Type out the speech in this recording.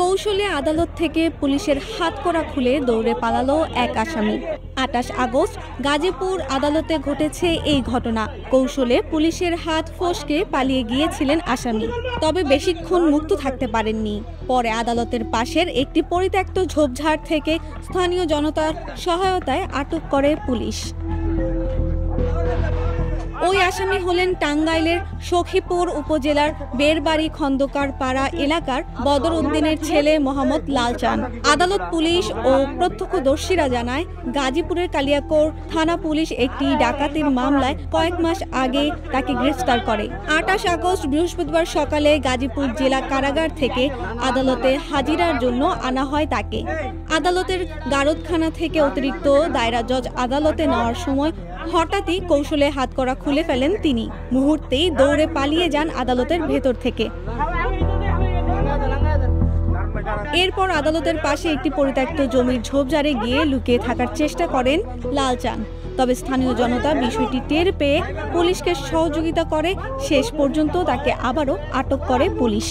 কৌশলে আদালত থেকে পুলিশের হাতকড়া খুলে দৌড়ে পালালো এক আসামি। ২৮ আগস্ট গাজীপুর আদালতে ঘটেছে এই ঘটনা। কৌশলে পুলিশের হাত ফসকে পালিয়ে গিয়েছিলেন আসামি, তবে বেশিক্ষণ মুক্ত থাকতে পারেননি। পরে আদালতের পাশের একটি পরিত্যক্ত ঝোপঝাড় থেকে স্থানীয় জনতার সহায়তায় আটক করে পুলিশ। ওই আসামি হলেন টাঙ্গাইলের সখীপুর উপজেলার বেরবাড়ি খন্দকার পাড়া এলাকার বদর উদ্দিনের ছেলে মোহাম্মদ লালচাঁদ। আদালত, পুলিশ ও প্রত্যক্ষদর্শীরা জানায়, গাজীপুরের কালিয়াকৈর থানা পুলিশ একটি ডাকাতির মামলায় কয়েক মাস আগে তাকে গ্রেফতার করে। ২৮ আগস্ট বৃহস্পতিবার সকালে গাজীপুর জেলা কারাগার থেকে আদালতে হাজিরার জন্য আনা হয় তাকে। আদালতের গারদখানা থেকে অতিরিক্ত দায়রা জজ আদালতে নেওয়ার সময় হঠাৎই কৌশলে হাতকড়া খুলে ফেলেন তিনি। মুহূর্তেই দৌড়ে পালিয়ে যান আদালতের ভেতর থেকে। এরপর আদালতের পাশে একটি পরিত্যক্ত জমির ঝোপঝাড়ে গিয়ে লুকিয়ে থাকার চেষ্টা করেন লালচাঁদ। তবে স্থানীয় জনতা বিষয়টি টের পেয়ে পুলিশকে সহযোগিতা করে। শেষ পর্যন্ত তাকে আবারও আটক করে পুলিশ।